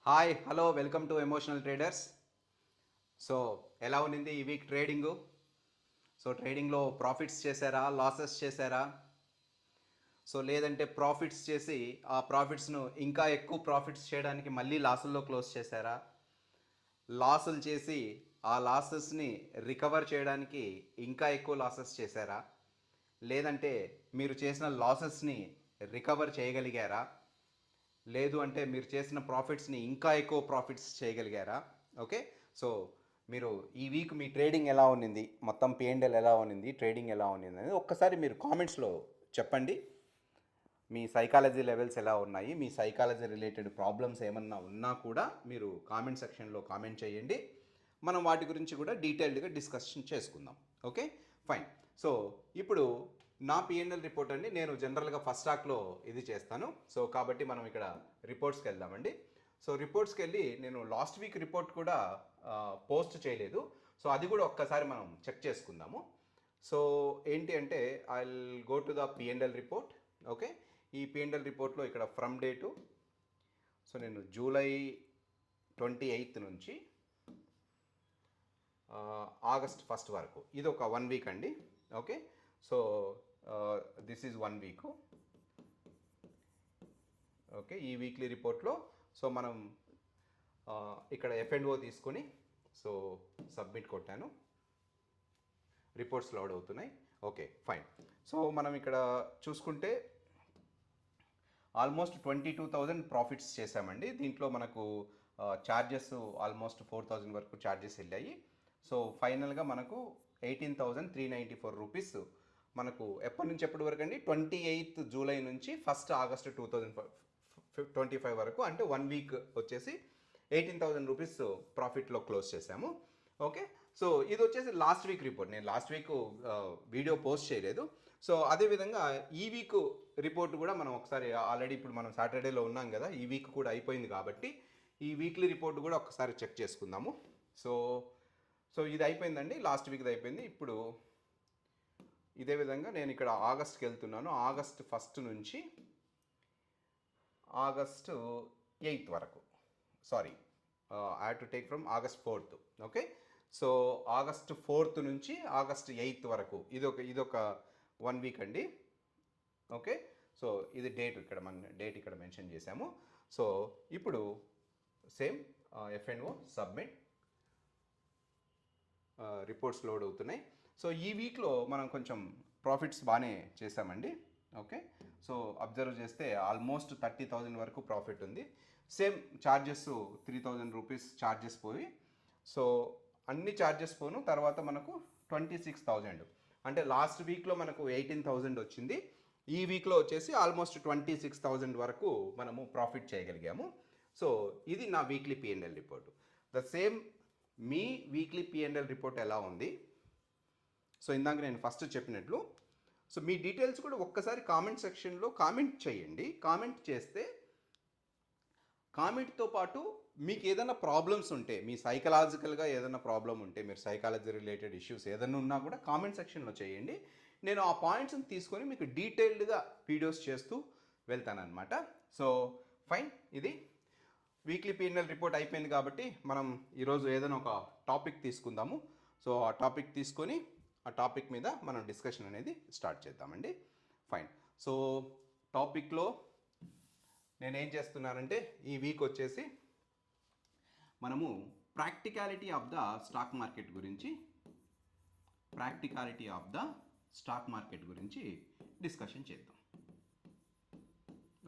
Hi hello welcome to emotional traders. So ఎలా ఉన్నింది ఈ వీక్ ట్రేడింగు? సో ట్రేడింగ్లో ప్రాఫిట్స్ చేశారా, లాసెస్ చేశారా? సో లేదంటే ప్రాఫిట్స్ చేసి ఆ ప్రాఫిట్స్ను ఇంకా ఎక్కువ ప్రాఫిట్స్ చేయడానికి మళ్ళీ లాసుల్లో క్లోజ్ చేశారా? లాసులు చేసి ఆ లాసెస్ని రికవర్ చేయడానికి ఇంకా ఎక్కువ లాసెస్ చేశారా? లేదంటే మీరు చేసిన లాసెస్ని రికవర్ చేయగలిగారా? లేదు అంటే మీరు చేసిన ప్రాఫిట్స్ని ఇంకా ఎక్కువ ప్రాఫిట్స్ చేయగలిగారా? ఓకే. సో మీరు ఈ వీక్ మీ ట్రేడింగ్ ఎలా ఉన్నింది, మొత్తం పిఎండ్ఎల్ ఎలా ఉన్నింది, ట్రేడింగ్ ఎలా ఉన్నింది అనేది ఒక్కసారి మీరు కామెంట్స్లో చెప్పండి. మీ సైకాలజీ లెవెల్స్ ఎలా ఉన్నాయి, మీ సైకాలజీ రిలేటెడ్ ప్రాబ్లమ్స్ ఏమన్నా ఉన్నా కూడా మీరు కామెంట్ సెక్షన్లో కామెంట్ చేయండి. మనం వాటి గురించి కూడా డీటెయిల్డ్గా డిస్కషన్ చేసుకుందాం. Okay, fine. సో ఇప్పుడు నా పిఎన్ఎల్ రిపోర్ట్ అండి, నేను జనరల్గా ఫస్ట్ స్టాక్లో ఇది చేస్తాను. సో కాబట్టి మనం ఇక్కడ రిపోర్ట్స్కి వెళ్దామండి. సో రిపోర్ట్స్కి వెళ్ళి నేను లాస్ట్ వీక్ రిపోర్ట్ కూడా పోస్ట్ చేయలేదు. సో అది కూడా ఒక్కసారి మనం చెక్ చేసుకుందాము. సో ఏంటి అంటే I will go to the PNL report. Okay, ఈ పిఎన్ఎల్ రిపోర్ట్లో ఇక్కడ ఫ్రమ్ డేటు, సో నేను జూలై 28 నుంచి ఆగస్ట్ 1 వరకు, ఇది ఒక 1 వీక్ అండి. Okay, so this is 1 week. Okay, ఈ వీక్లీ రిపోర్ట్లో సో మనం ఇక్కడ ఎఫ్&ఓ తీసుకొని సో సబ్మిట్ కొట్టాను, రిపోర్ట్స్ లోడ్ అవుతున్నాయి. Okay, fine. సో మనం ఇక్కడ చూసుకుంటే ఆల్మోస్ట్ 22,000 ప్రాఫిట్స్ చేశామండి. దీంట్లో మనకు ఛార్జెస్ ఆల్మోస్ట్ 4,000 వరకు ఛార్జెస్ వెళ్ళాయి. సో ఫైనల్గా మనకు 18,394 రూపీస్ మనకు ఎప్పటి నుంచి ఎప్పటి వరకు అండి, 28 జూలై నుంచి 1 ఆగస్ట్ 2025 వరకు, అంటే 1 వీక్ వచ్చేసి 18,000 రూపీస్ ప్రాఫిట్లో క్లోజ్ చేశాము. ఓకే, సో ఇది వచ్చేసి లాస్ట్ వీక్ రిపోర్ట్. నేను లాస్ట్ వీక్ వీడియో పోస్ట్ చేయలేదు. సో అదేవిధంగా ఈ వీక్ రిపోర్ట్ కూడా మనం ఒకసారి, ఆల్రెడీ ఇప్పుడు మనం సాటర్డేలో ఉన్నాం కదా, ఈ వీక్ కూడా అయిపోయింది కాబట్టి ఈ వీక్లీ రిపోర్ట్ కూడా ఒకసారి చెక్ చేసుకుందాము. సో సో ఇది అయిపోయిందండి, లాస్ట్ వీక్ది అయిపోయింది. ఇప్పుడు ఇదే విధంగా నేను ఇక్కడ ఆగస్ట్కి వెళ్తున్నాను. ఆగస్ట్ 1 నుంచి ఆగస్ట్ 8 వరకు, sorry, I have to take from August 4th. Okay, so August 4th నుంచి ఆగస్ట్ 8 వరకు ఇదొక 1 వీక్ అండి. ఓకే, సో ఇది డేట్ ఇక్కడ మన డేట్ ఇక్కడ మెన్షన్ చేశాము. సో ఇప్పుడు సేమ్ ఎఫ్&ఓ సబ్మిట్, రిపోర్ట్స్ లోడ్ అవుతున్నాయి. సో ఈ వీక్లో మనం కొంచెం ప్రాఫిట్స్ బాగానే చేసామండి. ఓకే, సో అబ్జర్వ్ చేస్తే ఆల్మోస్ట్ 30,000 వరకు ప్రాఫిట్ ఉంది. సేమ్ ఛార్జెస్ 3,000 రూపీస్ ఛార్జెస్ పోయి, సో అన్ని ఛార్జెస్ పోను తర్వాత మనకు 26,000, అంటే లాస్ట్ వీక్లో మనకు 18,000 వచ్చింది, ఈ వీక్లో వచ్చేసి ఆల్మోస్ట్ 26,000 వరకు మనము ప్రాఫిట్ చేయగలిగాము. సో ఇది నా weekly PNL report. The same me weekly PNL report ఎలా ఉంది? సో ఇందాక నేను ఫస్ట్ చెప్పినట్లు, సో మీ డీటెయిల్స్ కూడా ఒక్కసారి కామెంట్ సెక్షన్లో కామెంట్ చేయండి. కామెంట్ చేస్తే కామెంట్తో పాటు మీకు ఏదైనా ప్రాబ్లమ్స్ ఉంటే, మీ సైకలాజికల్గా ఏదైనా ప్రాబ్లం ఉంటే, మీరు సైకాలజీ రిలేటెడ్ ఇష్యూస్ ఏదైనా ఉన్నా కూడా కామెంట్ సెక్షన్లో చేయండి. నేను ఆ పాయింట్స్ని తీసుకొని మీకు డీటెయిల్డ్గా వీడియోస్ చేస్తూ వెళ్తానన్నమాట. సో ఫైన్, ఇది వీక్లీ పిఎన్ఎల్ రిపోర్ట్ అయిపోయింది కాబట్టి మనం ఈరోజు ఏదైనా ఒక టాపిక్ తీసుకుందాము. సో ఆ టాపిక్ తీసుకొని ఆ టాపిక్ మీద మనం డిస్కషన్ అనేది స్టార్ట్ చేద్దామండి. ఫైన్. సో టాపిక్లో నేనేం చేస్తున్నానంటే, ఈ వీక్ వచ్చేసి మనము practicality of the stock market గురించి డిస్కషన్ చేద్దాం.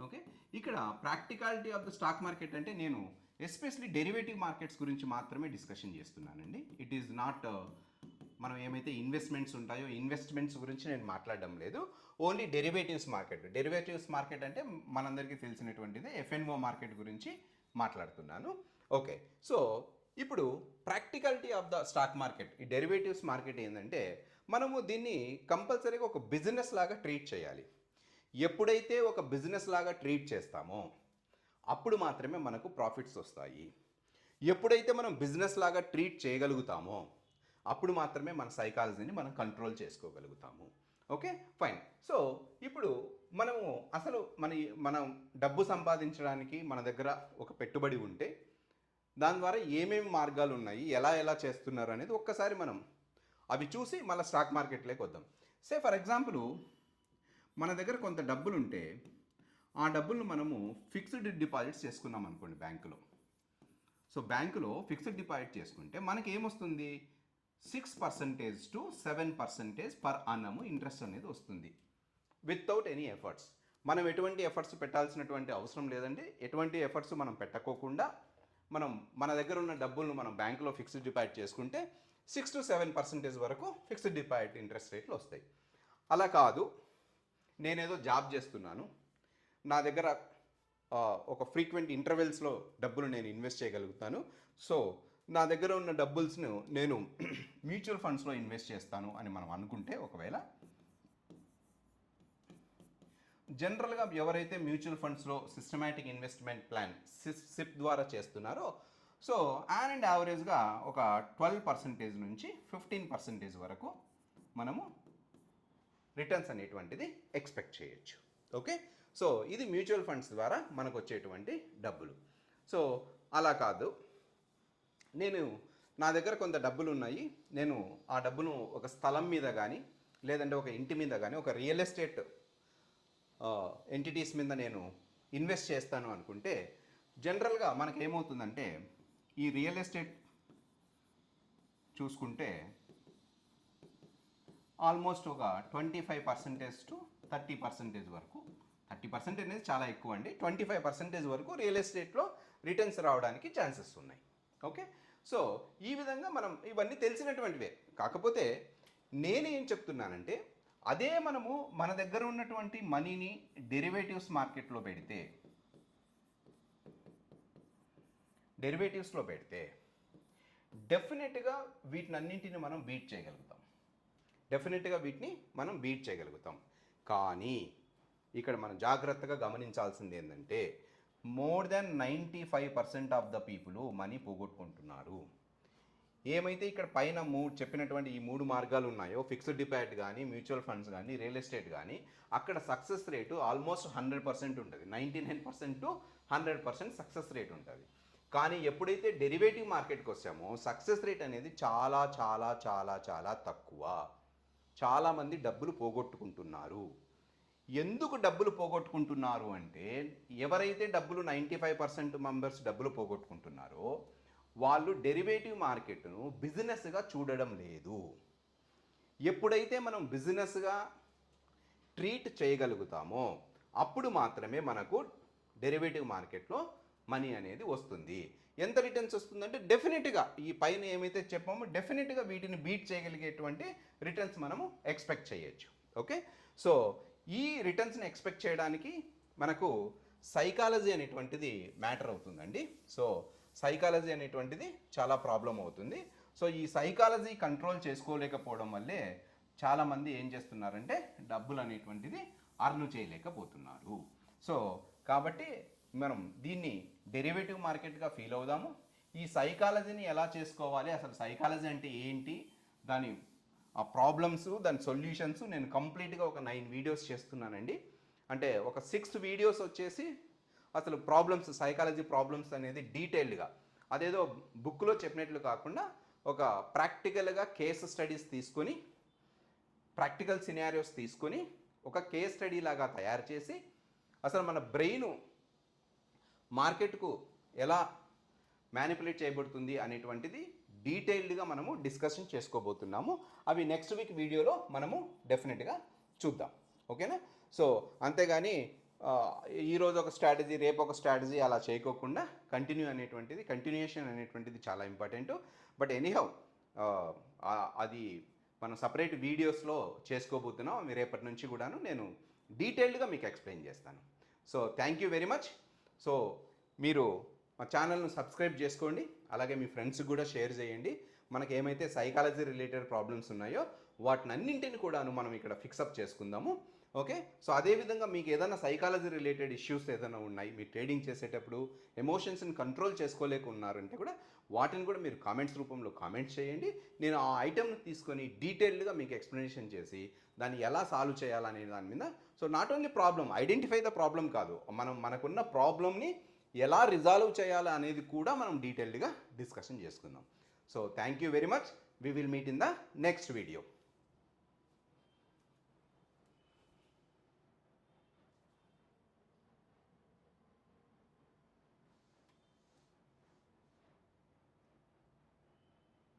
ఓకే, ఇక్కడ practicality of the stock market అంటే నేను ఎస్పెషలీ డెరివేటివ్ మార్కెట్స్ గురించి మాత్రమే డిస్కషన్ చేస్తున్నానండి. ఇట్ ఈజ్ నాట్ మనం ఏమైతే ఇన్వెస్ట్మెంట్స్ ఉంటాయో ఇన్వెస్ట్మెంట్స్ గురించి నేను మాట్లాడడం లేదు. ఓన్లీ డెరివేటివ్స్ మార్కెట్ అంటే మనందరికీ తెలిసినటువంటిది ఎఫ్&ఓ మార్కెట్ గురించి మాట్లాడుతున్నాను. ఓకే, సో ఇప్పుడు practicality of the stock market, ఈ డెరివేటివ్స్ మార్కెట్ ఏంటంటే, మనము దీన్ని కంపల్సరీగా ఒక బిజినెస్ లాగా ట్రీట్ చేయాలి. ఎప్పుడైతే ఒక బిజినెస్ లాగా ట్రీట్ చేస్తామో అప్పుడు మాత్రమే మనకు ప్రాఫిట్స్ వస్తాయి. ఎప్పుడైతే మనం బిజినెస్ లాగా ట్రీట్ చేయగలుగుతామో అప్పుడు మాత్రమే మన సైకాలజీని మనం కంట్రోల్ చేసుకోగలుగుతాము. Okay, fine. సో ఇప్పుడు మనము అసలు మనం డబ్బు సంపాదించడానికి మన దగ్గర ఒక పెట్టుబడి ఉంటే దాని ద్వారా ఏమేమి మార్గాలు ఉన్నాయి, ఎలా ఎలా చేస్తున్నారు అనేది ఒక్కసారి మనం అవి చూసి మళ్ళీ స్టాక్ మార్కెట్లోకి వద్దాం. ఫర్ ఎగ్జాంపుల్ మన దగ్గర కొంత డబ్బులు ఉంటే ఆ డబ్బులను మనము ఫిక్స్డ్ డిపాజిట్స్ చేసుకున్నాం అనుకోండి బ్యాంకులో. సో బ్యాంకులో ఫిక్స్డ్ డిపాజిట్ చేసుకుంటే మనకి ఏమొస్తుంది, 6% to 7% పర్ annum ఇంట్రెస్ట్ అనేది వస్తుంది వితౌట్ ఎనీ ఎఫర్ట్స్. మనం ఎటువంటి ఎఫర్ట్స్ పెట్టాల్సినటువంటి అవసరం లేదండి. ఎటువంటి ఎఫర్ట్స్ మనం పెట్టకోకుండా మనం మన దగ్గర ఉన్న డబ్బులను మనం బ్యాంకులో ఫిక్స్డ్ డిపాజిట్ చేసుకుంటే 6 to 7% వరకు ఫిక్స్డ్ డిపాజిట్ ఇంట్రెస్ట్ రేట్లు వస్తాయి. అలా కాదు, నేనేదో జాబ్ చేస్తున్నాను, నా దగ్గర ఒక ఫ్రీక్వెంట్ ఇంటర్వెల్స్లో డబ్బులు నేను ఇన్వెస్ట్ చేయగలుగుతాను, సో నా దగ్గర ఉన్న డబ్బుల్స్ను నేను మ్యూచువల్ ఫండ్స్లో ఇన్వెస్ట్ చేస్తాను అని మనం అనుకుంటే, ఒకవేళ జనరల్గా ఎవరైతే మ్యూచువల్ ఫండ్స్లో సిస్టమాటిక్ ఇన్వెస్ట్మెంట్ ప్లాన్ సిప్ ద్వారా చేస్తున్నారో, సో యాన్ అండ్ యావరేజ్గా ఒక 12% నుంచి 15% వరకు మనము రిటర్న్స్ అనేటువంటిది ఎక్స్పెక్ట్ చేయొచ్చు. ఓకే, సో ఇది మ్యూచువల్ ఫండ్స్ ద్వారా మనకు వచ్చేటువంటి డబ్బులు. సో అలా కాదు, నేను నా దగ్గర కొంత డబ్బులు ఉన్నాయి, నేను ఆ డబ్బును ఒక స్థలం మీద కానీ లేదంటే ఒక ఇంటి మీద కానీ ఒక రియల్ ఎస్టేట్ ఎంటిటీస్ మీద నేను ఇన్వెస్ట్ చేస్తాను అనుకుంటే, జనరల్గా మనకు ఏమవుతుందంటే ఈ రియల్ ఎస్టేట్ చూసుకుంటే ఆల్మోస్ట్ ఒక 25% to 30% వరకు, 30% అనేది చాలా ఎక్కువ అండి, 25% వరకు రియల్ ఎస్టేట్లో రిటర్న్స్ రావడానికి ఛాన్సెస్ ఉన్నాయి. ఓకే, సో ఈ విధంగా మనం ఇవన్నీ తెలిసినటువంటివే. కాకపోతే నేనేం చెప్తున్నానంటే, అదే మనము మన దగ్గర ఉన్నటువంటి మనీని డెరివేటివ్స్లో పెడితే డెఫినెట్గా వీటినన్నింటిని మనం బీట్ చేయగలుగుతాం. కానీ ఇక్కడ మనం జాగ్రత్తగా గమనించాల్సింది ఏంటంటే, more than 95% of the people money పోగొట్టుకుంటున్నారు. ఏమైతే ఇక్కడ పైన చెప్పినటువంటి ఈ 3 మార్గాలు ఉన్నాయో, ఫిక్స్డ్ డిపాజిట్ కానీ, మ్యూచువల్ ఫండ్స్ కానీ, రియల్ ఎస్టేట్ కానీ, అక్కడ సక్సెస్ రేటు ఆల్మోస్ట్ 100% ఉంటుంది. 99% to 100% సక్సెస్ రేట్ ఉంటుంది. కానీ ఎప్పుడైతే డెరివేటివ్ మార్కెట్కి వచ్చామో సక్సెస్ రేట్ అనేది చాలా చాలా చాలా చాలా తక్కువ. చాలామంది డబ్బులు పోగొట్టుకుంటున్నారు. ఎందుకు డబ్బులు పోగొట్టుకుంటున్నారు అంటే, ఎవరైతే 95% మెంబర్స్ డబ్బులు పోగొట్టుకుంటున్నారో వాళ్ళు డెరివేటివ్ మార్కెట్ను బిజినెస్గా చూడడం లేదు. ఎప్పుడైతే మనం బిజినెస్గా ట్రీట్ చేయగలుగుతామో అప్పుడు మాత్రమే మనకు డెరివేటివ్ మార్కెట్లో మనీ అనేది వస్తుంది. ఎంత రిటర్న్స్ వస్తుందంటే, డెఫినెట్గా ఈ పైన ఏమైతే చెప్పామో డెఫినెట్గా వీటిని బీట్ చేయగలిగేటువంటి రిటర్న్స్ మనము ఎక్స్పెక్ట్ చేయొచ్చు. ఓకే, సో ఈ రిటర్న్స్ని ఎక్స్పెక్ట్ చేయడానికి మనకు సైకాలజీ అనేటువంటిది మ్యాటర్ అవుతుందండి. సో సైకాలజీ అనేటువంటిది చాలా ప్రాబ్లం అవుతుంది. సో ఈ సైకాలజీ కంట్రోల్ చేసుకోలేకపోవడం వల్లే చాలామంది ఏం చేస్తున్నారంటే డబ్బులు అనేటువంటిది అర్న్ చేయలేకపోతున్నారు. సో కాబట్టి మనం దీన్ని డెరివేటివ్ మార్కెట్గా ఫీల్ అవుదాము. ఈ సైకాలజీని ఎలా చేసుకోవాలి, అసలు సైకాలజీ అంటే ఏంటి, దాని ఆ ప్రాబ్లమ్స్, దాని సొల్యూషన్స్ నేను కంప్లీట్గా ఒక 9 వీడియోస్ చేస్తున్నానండి. అంటే ఒక 6 వీడియోస్ వచ్చేసి అసలు ప్రాబ్లమ్స్, సైకాలజీ ప్రాబ్లమ్స్ అనేది డీటెయిల్డ్గా, అదేదో బుక్లో చెప్పినట్లు కాకుండా ఒక ప్రాక్టికల్గా కేస్ స్టడీస్ తీసుకొని, ప్రాక్టికల్ సినారియోస్ తీసుకొని ఒక కేస్ స్టడీ లాగా తయారు చేసి అసలు మన బ్రెయిన్ మార్కెట్కు ఎలా మ్యానిపులేట్ చేయబడుతుంది అనేటువంటిది డీటెయిల్డ్గా మనము డిస్కషన్ చేసుకోబోతున్నాము. అవి నెక్స్ట్ వీక్ వీడియోలో మనము డెఫినెట్గా చూద్దాం. ఓకేనా? సో అంతేగాని ఈరోజు ఒక స్ట్రాటజీ, రేపు ఒక స్ట్రాటజీ అలా చేయకోకుండా కంటిన్యూయేషన్ అనేటువంటిది చాలా ఇంపార్టెంట్. బట్ ఎనీహౌ అది మనం సపరేట్ వీడియోస్లో చేసుకోబోతున్నాం. అవి రేపటి నుంచి కూడాను నేను డీటెయిల్డ్గా మీకు ఎక్స్ప్లెయిన్ చేస్తాను. So thank you very much. So మీరు మా ఛానల్ను సబ్స్క్రైబ్ చేసుకోండి, అలాగే మీ ఫ్రెండ్స్కి కూడా షేర్ చేయండి. మనకి ఏమైతే సైకాలజీ రిలేటెడ్ ప్రాబ్లమ్స్ ఉన్నాయో వాటినన్నింటిని కూడాను మనం ఇక్కడ ఫిక్సప్ చేసుకుందాము. ఓకే, సో అదేవిధంగా మీకు ఏదైనా సైకాలజీ రిలేటెడ్ ఇష్యూస్ ఏదైనా ఉన్నాయి, మీరు ట్రేడింగ్ చేసేటప్పుడు ఎమోషన్స్ని కంట్రోల్ చేసుకోలేకున్నారంటే కూడా వాటిని కూడా మీరు కామెంట్స్ రూపంలో కామెంట్స్ చేయండి. నేను ఆ ఐటెంని తీసుకొని డీటెయిల్డ్గా మీకు ఎక్స్ప్లెనేషన్ చేసి దాన్ని ఎలా సాల్వ్ చేయాలనే దాని మీద, so not only problem, identify the problem కాదు, మనకున్న ప్రాబ్లమ్ని ఎలా రిజాల్వ్ చేయాలా అనేది కూడా మనం డీటెయిల్డ్గా డిస్కషన్ చేసుకుందాం. So thank you very much. We will meet in the next video.